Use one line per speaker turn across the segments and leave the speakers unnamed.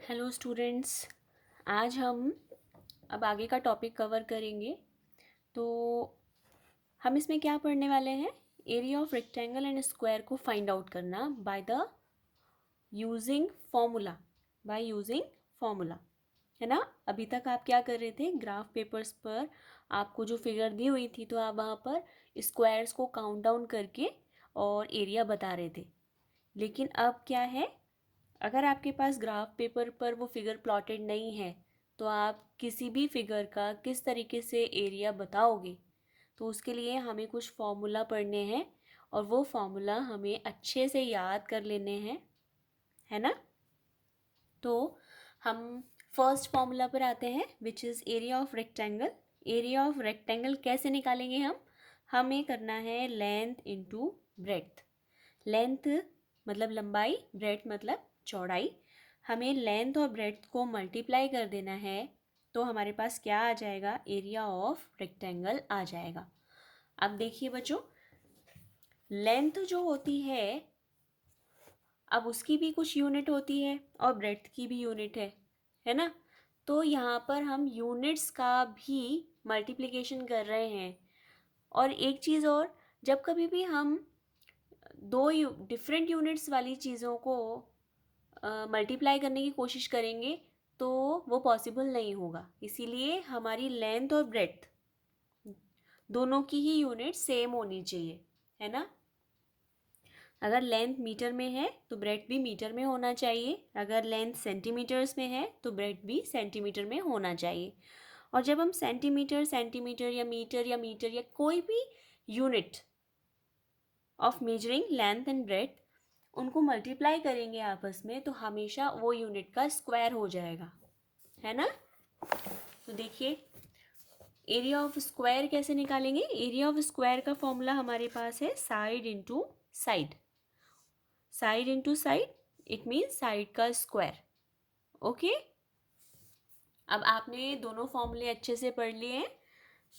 Hello students, आज हम अब आगे का टॉपिक कवर करेंगे। तो हम इसमें क्या पढ़ने वाले हैं? Area of rectangle and square को फाइंड आउट करना using formula by using formula, है ना। अभी तक आप क्या कर रहे थे? ग्राफ पेपर्स पर आपको जो फिगर दी हुई थी तो आप वहाँ पर स्क्वायर्स को काउंट डाउन करके और एरिया बता रहे थे। लेकिन अब क्या है, अगर आपके पास ग्राफ पेपर पर वो फिगर प्लॉटेड नहीं है तो आप किसी भी फिगर का किस तरीके से एरिया बताओगे? तो उसके लिए हमें कुछ फॉर्मूला पढ़ने हैं और वो फॉर्मूला हमें अच्छे से याद कर लेने हैं, है ना। तो हम फर्स्ट फॉर्मूला पर आते हैं, which is area of rectangle. Area of rectangle कैसे निकालेंगे हमें करना है लेंथ इनटू ब्रेड्थ। लेंथ मतलब लंबाई, ब्रेड्थ मतलब चौड़ाई। हमें लेंथ और ब्रेड्थ को मल्टीप्लाई कर देना है तो हमारे पास क्या आ जाएगा? एरिया ऑफ रेक्टेंगल आ जाएगा। अब देखिए बच्चों, लेंथ जो होती है अब उसकी भी कुछ यूनिट होती है और ब्रेड्थ की भी यूनिट है ना। तो यहाँ पर हम यूनिट्स का भी मल्टीप्लिकेशन कर रहे हैं। और एक चीज़ और, जब कभी भी हम दो डिफरेंट यूनिट्स वाली चीज़ों को मल्टीप्लाई करने की कोशिश करेंगे तो वो पॉसिबल नहीं होगा। इसीलिए हमारी लेंथ और ब्रेड्थ दोनों की ही यूनिट सेम होनी चाहिए, है ना। अगर लेंथ मीटर में है तो ब्रेड्थ भी मीटर में होना चाहिए। अगर लेंथ सेंटीमीटर्स में है तो ब्रेड्थ भी सेंटीमीटर में होना चाहिए। और जब हम सेंटीमीटर सेंटीमीटर या मीटर या कोई भी unit of measuring length and breadth उनको मल्टीप्लाई करेंगे आपस में तो हमेशा वो यूनिट का स्क्वायर हो जाएगा, है ना। तो देखिए, एरिया ऑफ स्क्वायर कैसे निकालेंगे? एरिया ऑफ स्क्वायर का फॉर्मूला हमारे पास है side into side. Side into side it means side का स्क्वायर। ओके, अब आपने दोनों फॉर्मूले अच्छे से पढ़ लिए हैं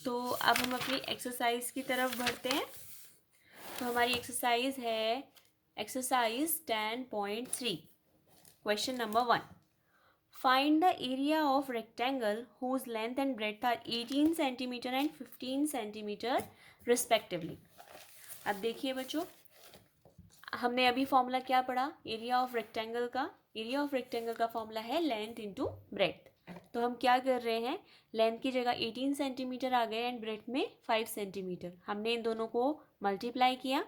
तो अब हम अपनी एक्सरसाइज की तरफ बढ़ते हैं। तो हमारी एक्सरसाइज है exercise 10.3, question number 1। Find the area of rectangle whose length and breadth are 18 centimeter and 15 centimeter respectively। अब देखिए बच्चों, हमने अभी फॉर्मूला क्या पढ़ा एरिया ऑफ रेक्टेंगल का? एरिया ऑफ रेक्टेंगल का फॉर्मूला है लेंथ इंटू ब्रेड्थ। तो हम क्या कर रहे हैं, लेंथ की जगह 18 सेंटीमीटर आ गए एंड ब्रेड्थ में 5 सेंटीमीटर। हमने इन दोनों को मल्टीप्लाई किया,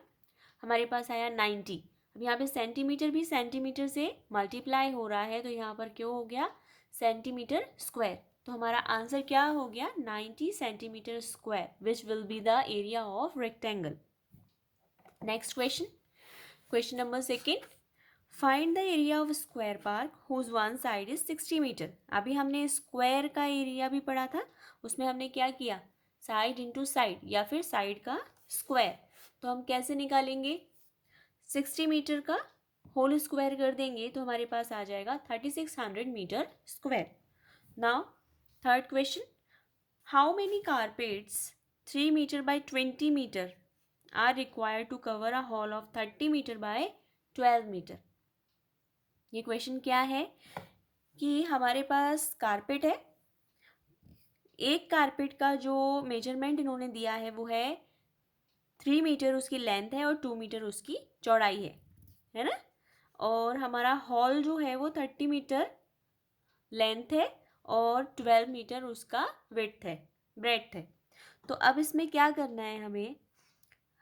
हमारे पास आया 90। अब यहाँ पे सेंटीमीटर भी सेंटीमीटर से मल्टीप्लाई हो रहा है तो यहाँ पर क्यों हो गया? Centimetre square. तो हमारा आंसर क्या हो गया? 90 centimetre square, which will be the area of rectangle. Next question, question number 2, find the area of square park whose one side is 60 metre. अभी हमने स्क्वायर का एरिया भी पढ़ा था, उसमें हमने क्या किया? साइड इंटू साइड या फिर साइड का स्क्वायर। तो हम कैसे निकालेंगे? 60 मीटर का होल स्क्वायर कर देंगे तो हमारे पास आ जाएगा 3600 metre square. Now third question, how many carpets 3 metre by 20 metre are required to cover a hall of 30 metre by 12 metre. ये क्वेश्चन क्या है कि हमारे पास कारपेट है, एक कारपेट का जो मेजरमेंट इन्होंने दिया है वो है 3 मीटर उसकी लेंथ है और 2 मीटर उसकी चौड़ाई है ना। और हमारा हॉल जो है वो 30 मीटर लेंथ है और 12 मीटर उसका विड्थ है, ब्रेड्थ है। तो अब इसमें क्या करना है,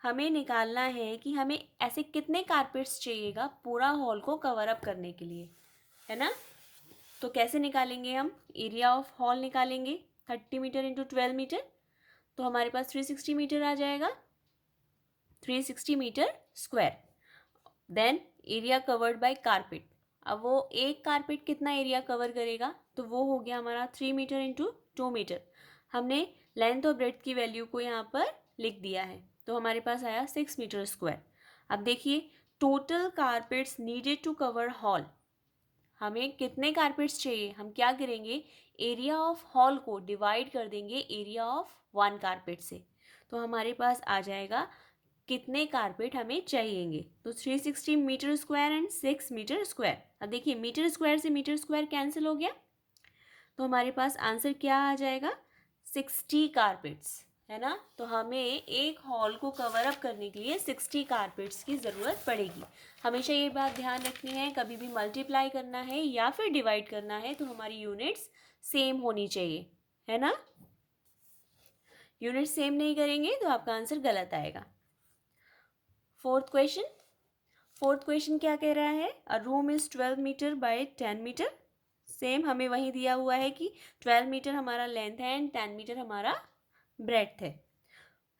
हमें निकालना है कि हमें ऐसे कितने कारपेट्स चाहिएगा पूरा हॉल को कवर अप करने के लिए, है ना। तो कैसे निकालेंगे हम? एरिया ऑफ हॉल निकालेंगे 30 मीटर इंटू 12 मीटर, तो हमारे पास 360 मीटर आ जाएगा, 360 metre square. Then area covered by carpet. अब वो एक कारपेट कितना एरिया कवर करेगा? तो वो हो गया हमारा 3 मीटर इंटू 2 मीटर। हमने लेंथ और ब्रेड्थ की वैल्यू को यहाँ पर लिख दिया है तो हमारे पास आया 6 मीटर स्क्वायर। अब देखिए, total carpets needed to cover hall, हमें कितने कारपेट्स चाहिए? हम क्या करेंगे, एरिया ऑफ हॉल को डिवाइड कर देंगे एरिया ऑफ वन कारपेट से। तो हमारे पास आ जाएगा कितने कारपेट हमें चाहिएंगे। तो 360 metre square and 6 metre square. अब देखिए मीटर स्क्वायर से मीटर स्क्वायर कैंसिल हो गया, तो हमारे पास आंसर क्या आ जाएगा, 60 कारपेट्स, है ना। तो हमें एक हॉल को कवर अप करने के लिए 60 कारपेट्स की ज़रूरत पड़ेगी। हमेशा ये बात ध्यान रखनी है, कभी भी मल्टीप्लाई करना है या फिर डिवाइड करना है तो हमारी यूनिट्स सेम होनी चाहिए, है ना। यूनिट सेम नहीं करेंगे तो आपका आंसर गलत आएगा। फोर्थ क्वेश्चन क्या कह रहा है, a room is 12 metre by 10 metre. Same हमें वही दिया हुआ है कि 12 मीटर हमारा लेंथ है एंड 10 मीटर हमारा ब्रेड्थ है।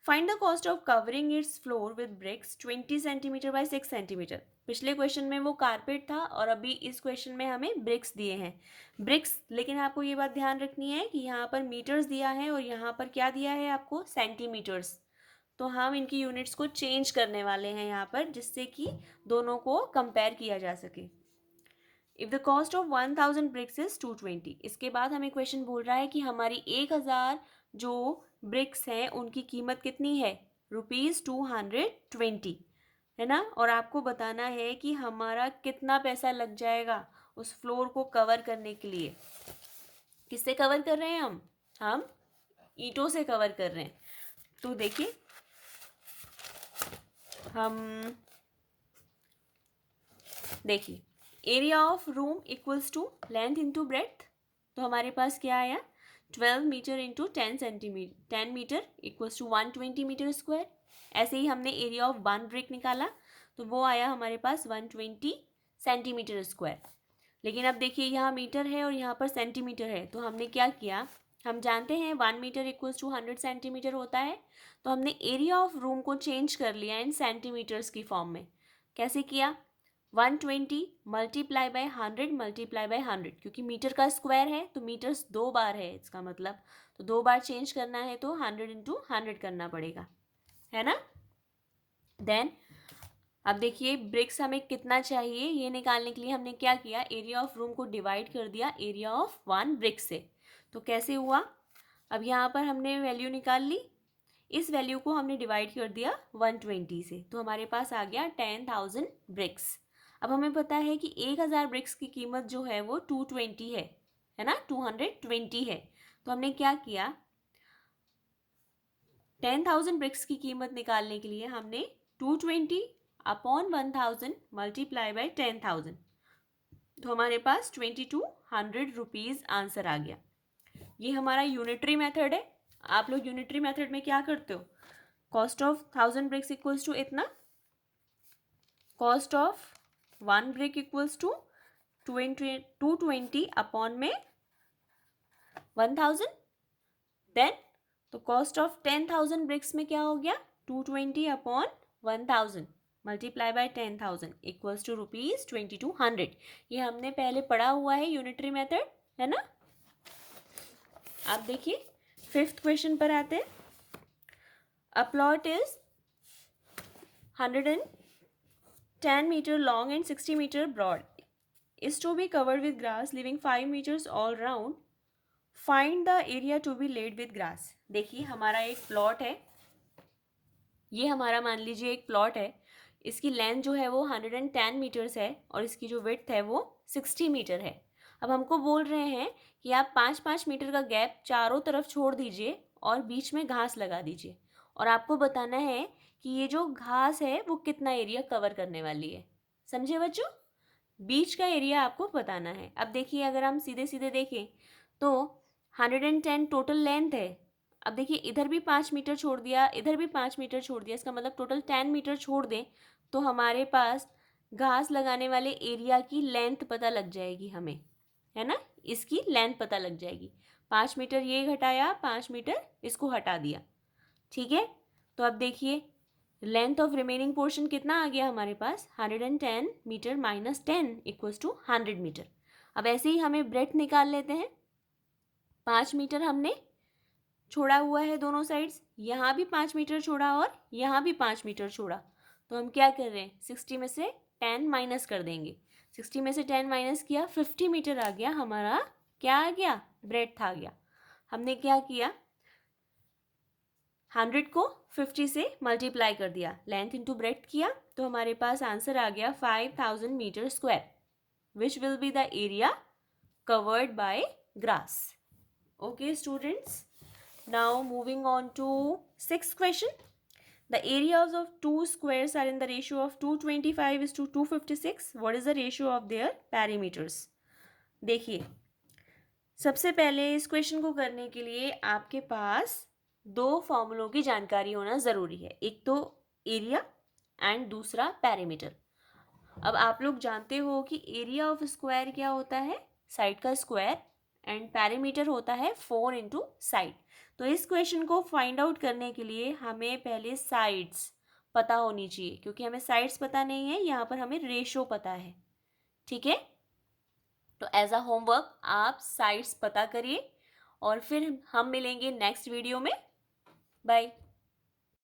Find the cost of covering its floor with bricks 20 centimetre by 6 centimetre. पिछले क्वेश्चन में वो कारपेट था और अभी इस क्वेश्चन में हमें ब्रिक्स दिए हैं, ब्रिक्स। लेकिन आपको ये बात ध्यान रखनी है कि यहाँ पर मीटर्स दिया है और यहाँ पर क्या दिया है आपको, सेंटीमीटर्स। तो हम इनकी यूनिट्स को चेंज करने वाले हैं यहाँ पर, जिससे कि दोनों को कंपेयर किया जा सके। If the cost of 1000 bricks is 220। इसके बाद हमें क्वेश्चन बोल रहा है कि हमारी 1000 जो ब्रिक्स हैं उनकी कीमत कितनी है, ₹220, है ना। और आपको बताना है कि हमारा कितना पैसा लग जाएगा उस फ्लोर को कवर करने के लिए। किससे कवर कर रहे हैं हम ईंटों से कवर कर रहे हैं। तो देखिए देखिए area of room equals to length into breadth. तो हमारे पास क्या आया, 12 metre into 10 centimetre 10 metre equals to 120 metre square. ऐसे ही हमने एरिया ऑफ 1 ब्रिक निकाला तो वो आया हमारे पास 120 सेंटीमीटर स्क्वायर। लेकिन अब देखिए यहाँ मीटर है और यहाँ पर सेंटीमीटर है, तो हमने क्या किया, हम जानते हैं 1 मीटर इक्वल्स टू 100 सेंटीमीटर होता है। तो हमने एरिया ऑफ रूम को चेंज कर लिया इन सेंटीमीटर्स की फॉर्म में। कैसे किया, 120 मल्टीप्लाई बाय 100 मल्टीप्लाई बाय 100, क्योंकि मीटर का स्क्वायर है तो मीटर्स 2 बार है इसका मतलब, तो 2 बार चेंज करना है तो 100 इंटू 100 करना पड़ेगा, है ना। देन अब देखिए ब्रिक्स हमें कितना चाहिए ये निकालने के लिए हमने क्या किया, एरिया ऑफ रूम को डिवाइड कर दिया एरिया ऑफ 1 ब्रिक से। तो कैसे हुआ, अब यहाँ पर हमने वैल्यू निकाल ली, इस वैल्यू को हमने डिवाइड कर दिया 120 से, तो हमारे पास आ गया 10,000 ब्रिक्स। अब हमें पता है कि 1000 ब्रिक्स की कीमत जो है वो 220 है ना, 220 है। तो हमने क्या किया, 10,000 ब्रिक्स की कीमत निकालने के लिए हमने 220 अपॉन 1000 मल्टीप्लाई बाय 10,000, तो हमारे पास 2200 रुपीज़ आंसर आ गया। ये हमारा यूनिटरी मेथड है। आप लोग यूनिटरी मेथड में क्या करते हो, cost of 1000 bricks equals to इतना, cost of 1 brick equals to 220 upon में 1000। देन तो कॉस्ट ऑफ 10,000 ब्रिक्स में क्या हो गया, 220 upon 1000 multiply by 10,000 equals to ₹2200। ये हमने पहले पढ़ा हुआ है यूनिटरी मेथड, है ना। आप देखिए 5th क्वेश्चन पर आते हैं। A plot is 110 metre long and 60 metre broad is to be covered with grass leaving 5 meters all round. Find the area to be laid with grass. देखिए हमारा एक प्लॉट है, ये हमारा मान लीजिए एक प्लॉट है, इसकी लेंथ जो है वो 110 मीटर्स है और इसकी जो विड्थ है वो 60 मीटर है। अब हमको बोल रहे हैं कि आप 5-5 मीटर का गैप चारों तरफ छोड़ दीजिए और बीच में घास लगा दीजिए, और आपको बताना है कि ये जो घास है वो कितना एरिया कवर करने वाली है। समझे बच्चों, बीच का एरिया आपको बताना है। अब देखिए अगर हम सीधे सीधे देखें तो 110 टोटल लेंथ है। अब देखिए इधर भी 5 मीटर छोड़ दिया, इधर भी 5 मीटर छोड़ दिया, इसका मतलब टोटल 10 मीटर छोड़ दें तो हमारे पास घास लगाने वाले एरिया की लेंथ पता लग जाएगी हमें, है ना, इसकी लेंथ पता लग जाएगी। 5 मीटर ये घटाया, 5 मीटर इसको हटा दिया, ठीक है। तो अब देखिए लेंथ ऑफ रिमेनिंग पोर्शन कितना आ गया हमारे पास, 110 metre minus 10 equals to 100 metre. अब ऐसे ही हमें ब्रेड्थ निकाल लेते हैं। 5 मीटर हमने छोड़ा हुआ है दोनों साइड्स, यहाँ भी 5 मीटर छोड़ा और यहाँ भी 5 मीटर छोड़ा, तो हम क्या कर रहे हैं 60 में से 10 माइनस कर देंगे। 60 में से 10 माइनस किया, 50 मीटर आ गया हमारा, क्या आ गया, ब्रेड्थ आ गया। हमने क्या किया, 100 को 50 से मल्टीप्लाई कर दिया, लेंथ इंटू ब्रेथ किया, तो हमारे पास आंसर आ गया 5000 metre square, which will be the area covered by grass. Okay students, now moving on to 6th question. The areas of two squares are in the ratio of 225:256. What is the ratio of their perimeters? देखिए, सबसे पहले इस question को करने के लिए आपके पास दो फॉर्मूलों की जानकारी होना ज़रूरी है. एक तो एरिया एंड दूसरा पैरामीटर. अब आप लोग जानते हो कि एरिया ऑफ स्क्वायर क्या होता है, साइड का स्क्वायर, एंड पैरामीटर होता है 4 इंटू साइड. तो इस क्वेश्चन को फाइंड आउट करने के लिए हमें पहले साइड्स पता होनी चाहिए, क्योंकि हमें साइड्स पता नहीं है, यहाँ पर हमें रेशो पता है. ठीक है, तो एज अ होमवर्क आप साइड्स पता करिए और फिर हम मिलेंगे नेक्स्ट वीडियो में. बाय.